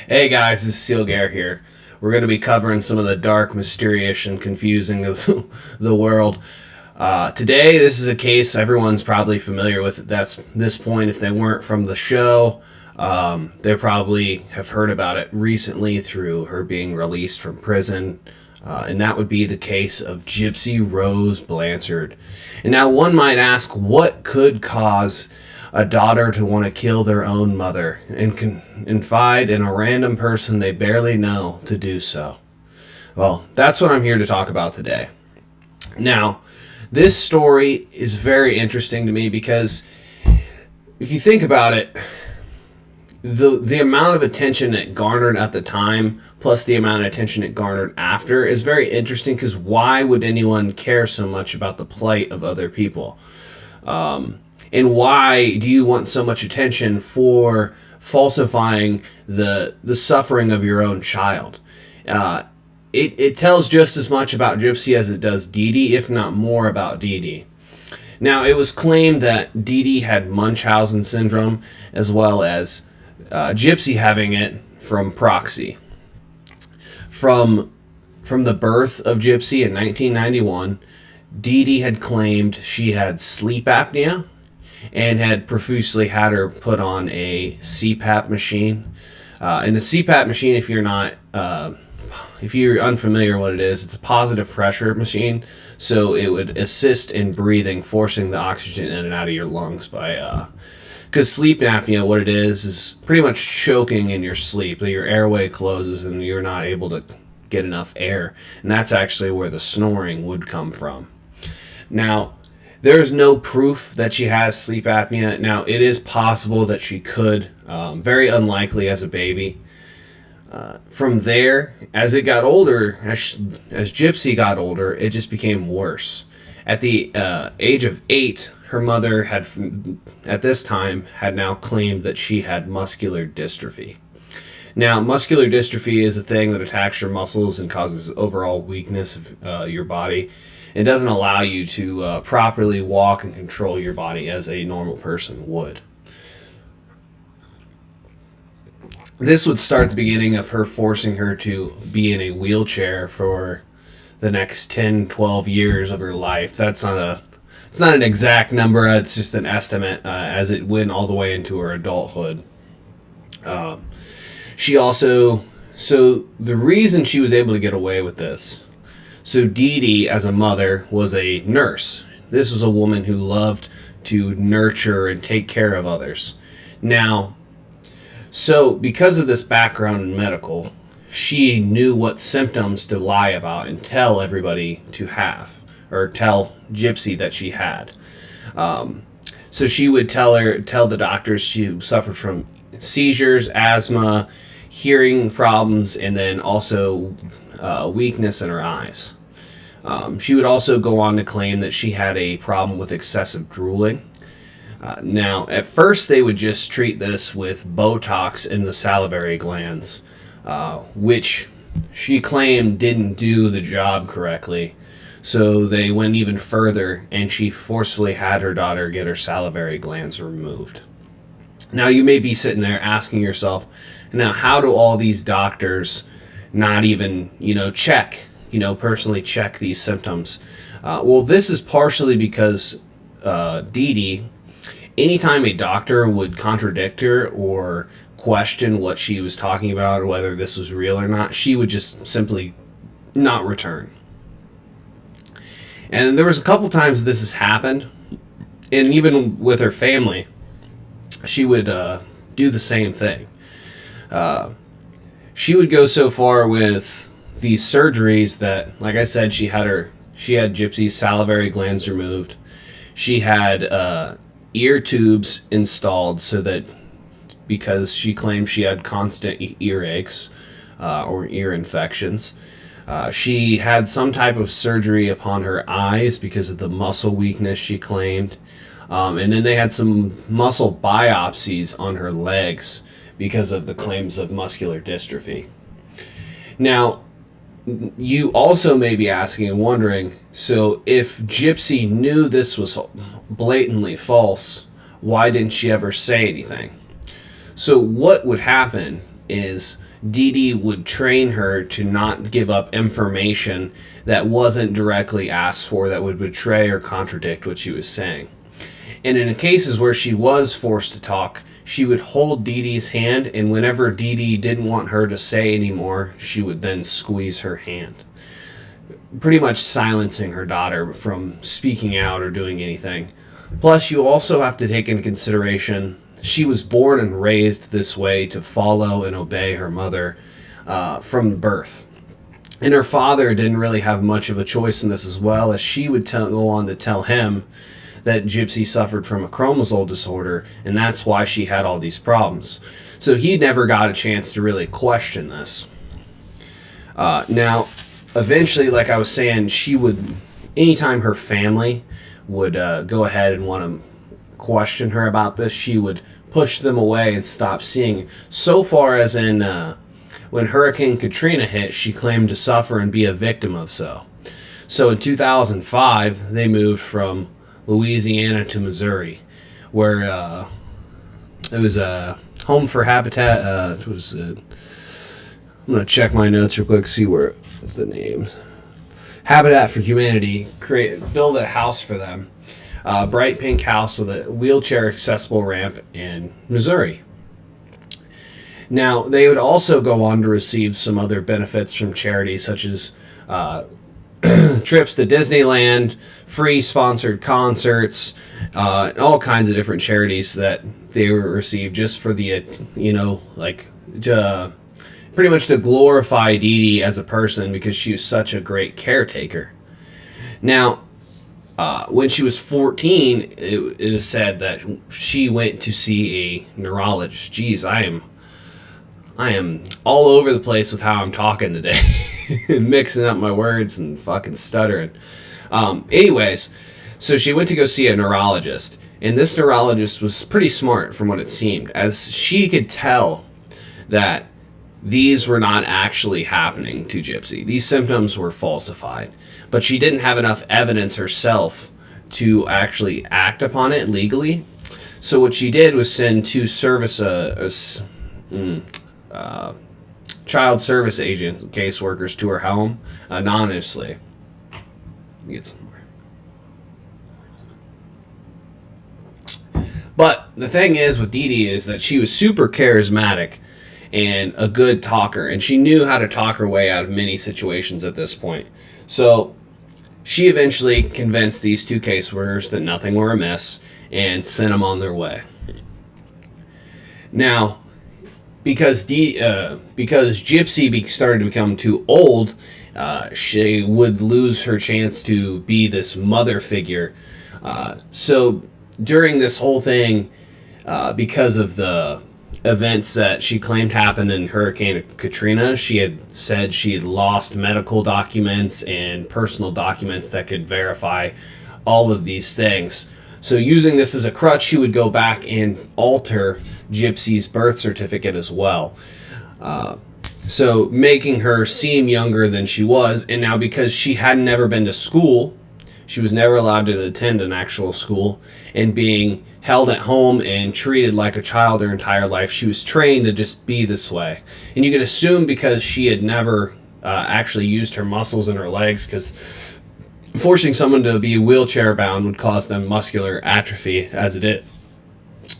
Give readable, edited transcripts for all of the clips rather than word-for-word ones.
Hey guys, this is Seal Gare here. We're going to be covering some of the dark, mysterious, and confusing of the world. Today, this is a case everyone's probably familiar with at this point. If they weren't from the show, they probably have heard about it recently through her being released from prison. And that would be the case of Gypsy Rose Blanchard. And now one might ask, what could cause a daughter to want to kill their own mother and confide in a random person they barely know to do so? Well, that's what I'm here to talk about today. Now, this story is very interesting to me because if you think about it, the amount of attention it garnered at the time plus the amount of attention it garnered after is very interesting, because why would anyone care so much about the plight of other people? And why do you want so much attention for falsifying the suffering of your own child? It tells just as much about Gypsy as it does Dee Dee, if not more about Dee Dee. Now, it was claimed that Dee Dee had Munchausen syndrome, as well as Gypsy having it from proxy. From the birth of Gypsy in 1991, Dee Dee had claimed she had sleep apnea and had profusely had her put on a CPAP machine. And the CPAP machine, if you're unfamiliar what it is, it's a positive pressure machine. So it would assist in breathing, forcing the oxygen in and out of your lungs by because sleep apnea, what it is pretty much choking in your sleep. Your airway closes and you're not able to get enough air. And that's actually where the snoring would come from. Now, there's no proof that she has sleep apnea. Now, it is possible that she could, very unlikely as a baby. From there, as it got older, as Gypsy got older, it just became worse. At the age of 8, her mother had, at this time, had now claimed that she had muscular dystrophy. Now, muscular dystrophy is a thing that attacks your muscles and causes overall weakness of your body. It doesn't allow you to properly walk and control your body as a normal person would. This would start the beginning of her forcing her to be in a wheelchair for the next 10, 12 years of her life. It's not an exact number, it's just an estimate as it went all the way into her adulthood. So the reason she was able to get away with this, so Dee Dee as a mother was a nurse. This was a woman who loved to nurture and take care of others. Now, so because of this background in medical, she knew what symptoms to lie about and tell everybody to have, or tell Gypsy that she had. So she would tell the doctors she suffered from seizures, asthma, hearing problems, and then also weakness in her eyes. She would also go on to claim that she had a problem with excessive drooling. Now, at first they would just treat this with Botox in the salivary glands, which she claimed didn't do the job correctly. So they went even further, and she forcefully had her daughter get her salivary glands removed. Now, you may be sitting there asking yourself, now, how do all these doctors not even, personally check these symptoms? Well, this is partially because Dee Dee, anytime a doctor would contradict her or question what she was talking about or whether this was real or not, she would just simply not return. And there was a couple times this has happened, and even with her family, she would do the same thing. She would go so far with these surgeries that, like I said, she had Gypsy's salivary glands removed. She had ear tubes installed so that, because she claimed she had constant earaches or ear infections. She had some type of surgery upon her eyes because of the muscle weakness she claimed. And then they had some muscle biopsies on her legs because of the claims of muscular dystrophy. Now, you also may be asking and wondering, so if Gypsy knew this was blatantly false, why didn't she ever say anything? So what would happen is Dee Dee would train her to not give up information that wasn't directly asked for, that would betray or contradict what she was saying. And in cases where she was forced to talk, she would hold Dee Dee's hand, and whenever Dee Dee didn't want her to say anymore, she would then squeeze her hand, pretty much silencing her daughter from speaking out or doing anything. Plus, you also have to take into consideration she was born and raised this way to follow and obey her mother from birth. And her father didn't really have much of a choice in this, as well, as she would go on to tell him that Gypsy suffered from a chromosome disorder, and that's why she had all these problems. So he never got a chance to really question this. Now, eventually, like I was saying, she would, anytime her family would go ahead and want to question her about this, she would push them away and stop seeing. So far as in when Hurricane Katrina hit, she claimed to suffer and be a victim of so. So in 2005, they moved from Louisiana to Missouri, where it was a home for habitat. I'm going to check my notes real quick, see where the name. Habitat for Humanity build a house for them. Bright pink house with a wheelchair accessible ramp in Missouri. Now, they would also go on to receive some other benefits from charities, such as trips to Disneyland, free sponsored concerts, and all kinds of different charities that they received just for the, pretty much to glorify Dee Dee as a person, because she was such a great caretaker. Now, when she was 14, it is said that she went to see a neurologist. Jeez, I am all over the place with how I'm talking today. Mixing up my words and fucking stuttering. Anyways, so she went to go see a neurologist. And this neurologist was pretty smart from what it seemed, as she could tell that these were not actually happening to Gypsy. These symptoms were falsified. But she didn't have enough evidence herself to actually act upon it legally. So what she did was send two child service agents, caseworkers, to her home anonymously. Let me get some more. But the thing is with Dee Dee is that she was super charismatic and a good talker, and she knew how to talk her way out of many situations at this point. So she eventually convinced these two caseworkers that nothing were amiss and sent them on their way. Now, because Gypsy started to become too old, she would lose her chance to be this mother figure. So during this whole thing, because of the events that she claimed happened in Hurricane Katrina, she had said she had lost medical documents and personal documents that could verify all of these things. So using this as a crutch, she would go back and alter Gypsy's birth certificate as well. So making her seem younger than she was. And now, because she had never been to school, she was never allowed to attend an actual school, and being held at home and treated like a child her entire life, she was trained to just be this way. And you can assume because she had never actually used her muscles in her legs, because forcing someone to be wheelchair bound would cause them muscular atrophy as it is.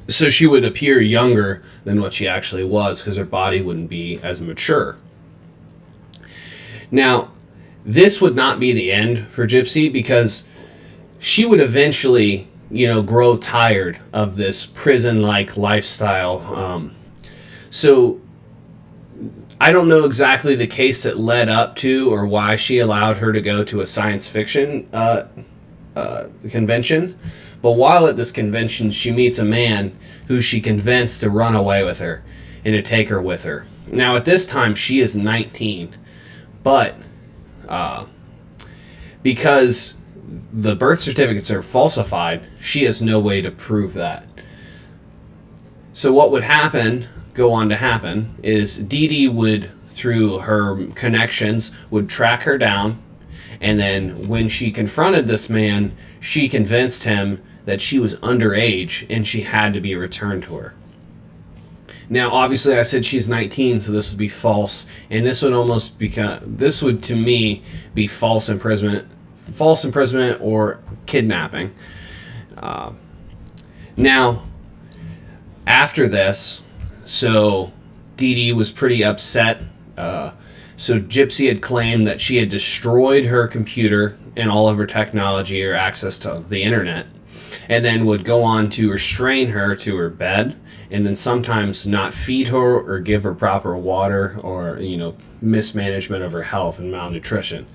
So she would appear younger than what she actually was, because her body wouldn't be as mature. Now, this would not be the end for Gypsy, because she would eventually, grow tired of this prison-like lifestyle. So I don't know exactly the case that led up to or why she allowed her to go to a science fiction convention. But while at this convention, she meets a man who she convinced to run away with her and to take her with her. Now, at this time, she is 19, but because the birth certificates are falsified, she has no way to prove that. So what would go on to happen, is Dee Dee would, through her connections, would track her down, and then when she confronted this man, she convinced him that she was underage and she had to be returned to her. Now, obviously, I said she's 19, so this would be false, and this would to me be false imprisonment or kidnapping. Uh, Now, after this, so Dee Dee was pretty upset. So Gypsy had claimed that she had destroyed her computer and all of her technology or access to the internet, and then would go on to restrain her to her bed, and then sometimes not feed her or give her proper water, or mismanagement of her health and malnutrition.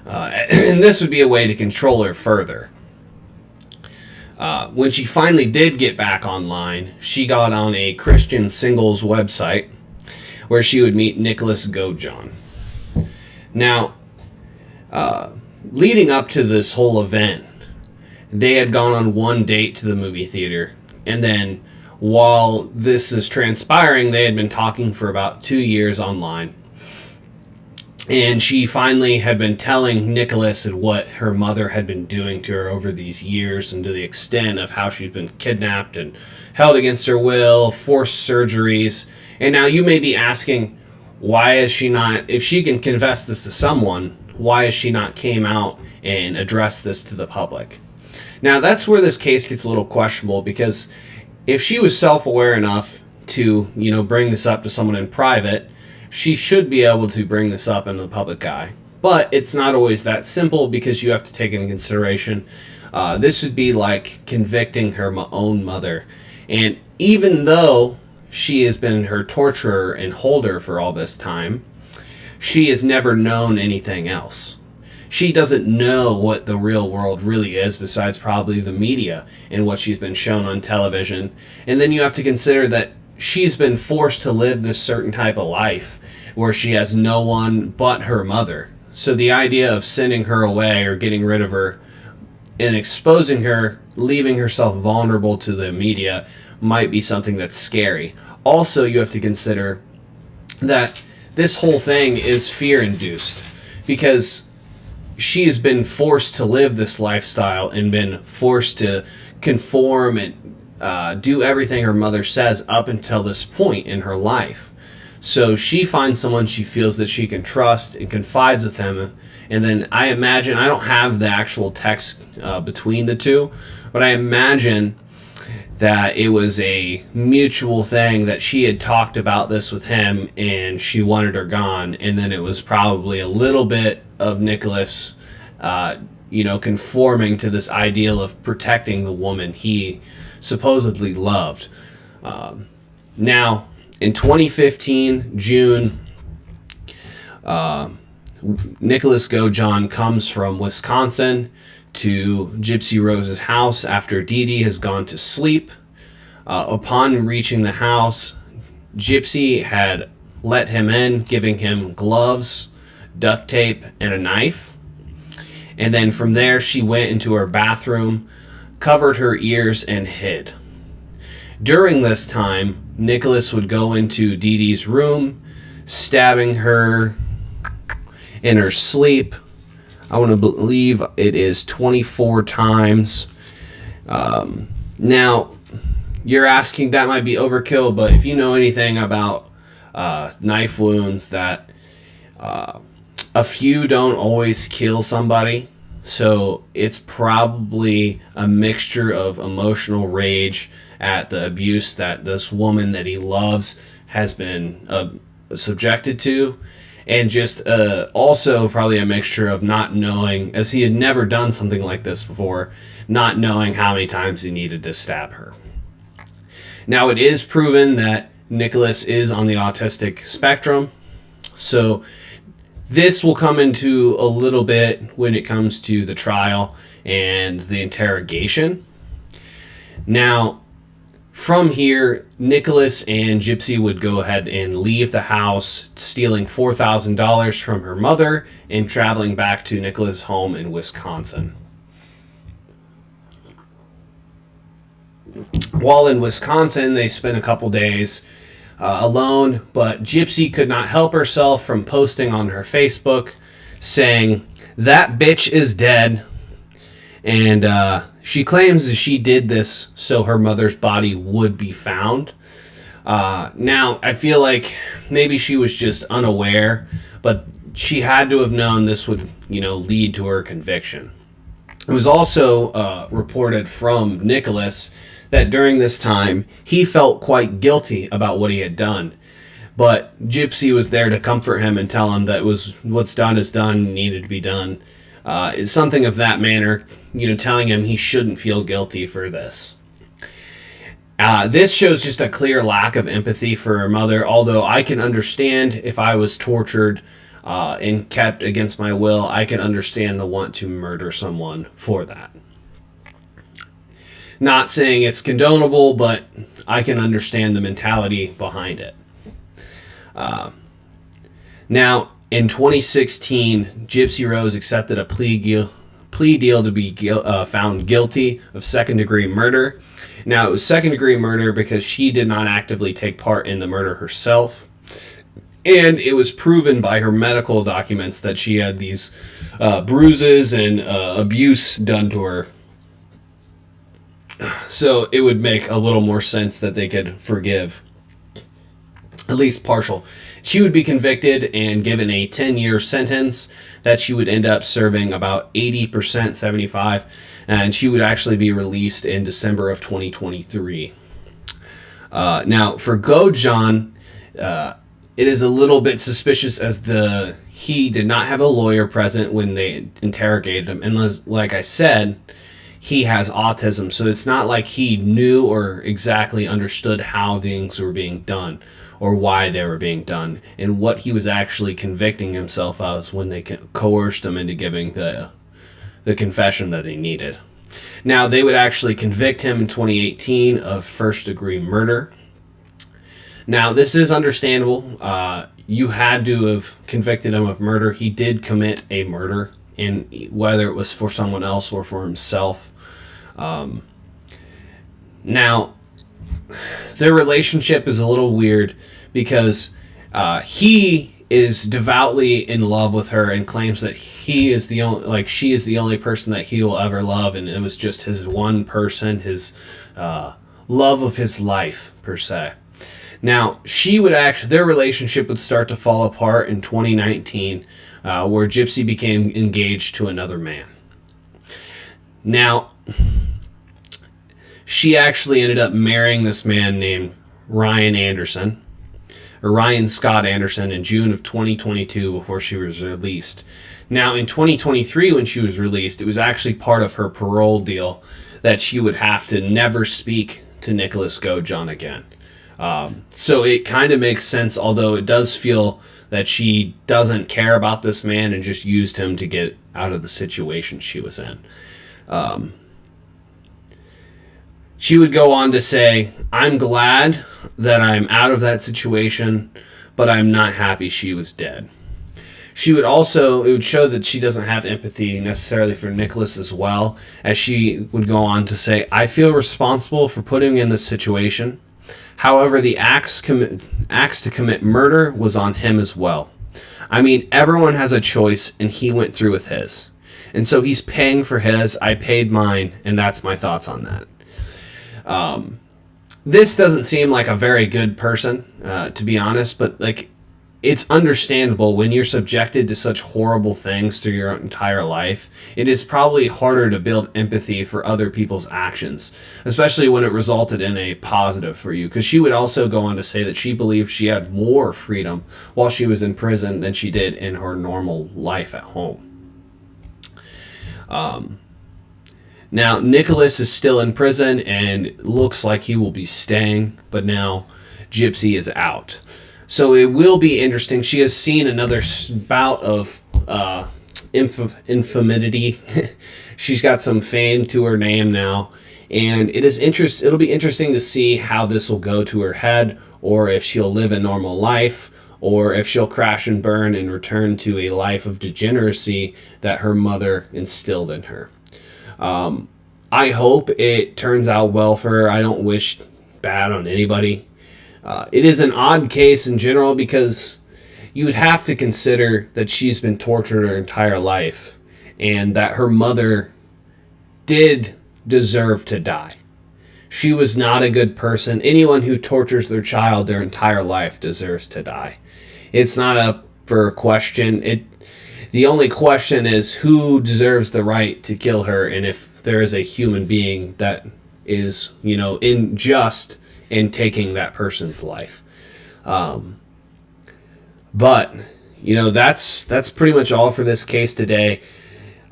And this would be a way to control her further. When she finally did get back online, she got on a Christian singles website where she would meet Nicholas Godejohn. Now, leading up to this whole event, they had gone on one date to the movie theater, and then while this is transpiring, they had been talking for about 2 years online. And she finally had been telling Nicholas what her mother had been doing to her over these years, and to the extent of how she's been kidnapped and held against her will, forced surgeries. And now you may be asking, why is she not, if she can confess this to someone, why is she not came out and addressed this to the public? Now, that's where this case gets a little questionable, because if she was self-aware enough to, bring this up to someone in private, she should be able to bring this up in the public eye. But it's not always that simple, because you have to take into consideration this would be like convicting her own mother. And even though she has been her torturer and holder for all this time, she has never known anything else. She doesn't know what the real world really is, besides probably the media and what she's been shown on television. And then you have to consider that she's been forced to live this certain type of life where she has no one but her mother. So the idea of sending her away or getting rid of her and exposing her, leaving herself vulnerable to the media, might be something that's scary. Also, you have to consider that this whole thing is fear-induced, because she's been forced to live this lifestyle and been forced to conform and do everything her mother says up until this point in her life. So she finds someone she feels that she can trust and confides with him. And then I imagine, I don't have the actual text between the two, but I imagine that it was a mutual thing, that she had talked about this with him and she wanted her gone. And then it was probably a little bit of Nicholas, conforming to this ideal of protecting the woman he supposedly loved. Now, in 2015, June, Nicholas Godejohn comes from Wisconsin to Gypsy Rose's house after Dee Dee has gone to sleep. Upon reaching the house, Gypsy had let him in, giving him gloves, duct tape, and a knife. And then from there, she went into her bathroom, covered her ears, and hid. During this time, Nicholas would go into Dee Dee's room, stabbing her in her sleep. I want to believe it is 24 times. Now, you're asking, that might be overkill, but if you know anything about knife wounds, that a few don't always kill somebody. So it's probably a mixture of emotional rage at the abuse that this woman that he loves has been subjected to, and just also probably a mixture of not knowing, as he had never done something like this before, not knowing how many times he needed to stab her. Now, it is proven that Nicholas is on the autistic spectrum, so this will come into a little bit when it comes to the trial and the interrogation. Now, from here, Nicholas and Gypsy would go ahead and leave the house, stealing $4,000 from her mother and traveling back to Nicholas' home in Wisconsin. While in Wisconsin, they spent a couple days alone, but Gypsy could not help herself from posting on her Facebook saying, "That bitch is dead." And she claims that she did this so her mother's body would be found. Now, I feel like maybe she was just unaware, but she had to have known this would, lead to her conviction. It was also reported from Nicholas that during this time he felt quite guilty about what he had done. But Gypsy was there to comfort him and tell him that what's done is done, needed to be done. It's something of that manner, telling him he shouldn't feel guilty for this. This shows just a clear lack of empathy for her mother, although I can understand if I was tortured and kept against my will, I can understand the want to murder someone for that. Not saying it's condonable, but I can understand the mentality behind it. Now, in 2016, Gypsy Rose accepted a plea deal to be found guilty of second-degree murder. Now, it was second-degree murder because she did not actively take part in the murder herself. And it was proven by her medical documents that she had these bruises and abuse done to her. So it would make a little more sense that they could forgive. At least partial. She would be convicted and given a 10-year sentence that she would end up serving about 80%, 75, and she would actually be released in December of 2023. Now, for Godejohn, it is a little bit suspicious as he did not have a lawyer present when they interrogated him, and like I said, he has autism, so it's not like he knew or exactly understood how things were being done or why they were being done, and what he was actually convicting himself of when they coerced him into giving the confession that he needed. Now, they would actually convict him in 2018 of first-degree murder. Now, this is understandable. You had to have convicted him of murder. He did commit a murder, and whether it was for someone else or for himself. Now, their relationship is a little weird because he is devoutly in love with her and claims that she is the only person that he will ever love, and it was just his one person, his love of his life per se. Now, their relationship would start to fall apart in 2019, where Gypsy became engaged to another man. Now, she actually ended up marrying this man named Ryan Scott Anderson, in June of 2022 before she was released. Now, in 2023, when she was released, it was actually part of her parole deal that she would have to never speak to Nicholas Godejohn again. So it kind of makes sense, although it does feel that she doesn't care about this man and just used him to get out of the situation she was in. She would go on to say, "I'm glad that I'm out of that situation, but I'm not happy she was dead." It would show that she doesn't have empathy necessarily for Nicholas as well, as she would go on to say, "I feel responsible for putting him in this situation. However, the acts to commit murder was on him as well. I mean, everyone has a choice, and he went through with his. And so he's paying for his, I paid mine, and that's my thoughts on that." This doesn't seem like a very good person, to be honest, but it's understandable when you're subjected to such horrible things through your entire life. It is probably harder to build empathy for other people's actions, especially when it resulted in a positive for you. Because she would also go on to say that she believed she had more freedom while she was in prison than she did in her normal life at home. Now, Nicholas is still in prison and looks like he will be staying, but now Gypsy is out. So it will be interesting. She has seen another bout of infamity. She's got some fame to her name now, and it'll be interesting to see how this will go to her head, or if she'll live a normal life, or if she'll crash and burn and return to a life of degeneracy that her mother instilled in her. I hope it turns out well for her. I don't wish bad on anybody. It is an odd case in general because you would have to consider that she's been tortured her entire life and that her mother did deserve to die. She was not a good person. Anyone who tortures their child their entire life deserves to die. It's not up for question. The only question is who deserves the right to kill her, and if there is a human being that is, unjust in taking that person's life. But that's pretty much all for this case today.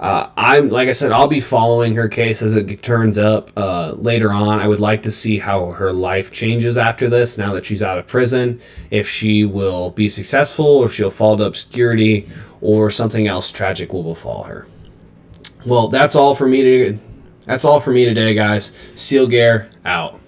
Like I said, I'll be following her case as it turns up later on. I would like to see how her life changes after this, now that she's out of prison. If she will be successful, or if she'll fall to obscurity, or something else tragic will befall her. Well, that's all for me today, guys. Seal Gear out.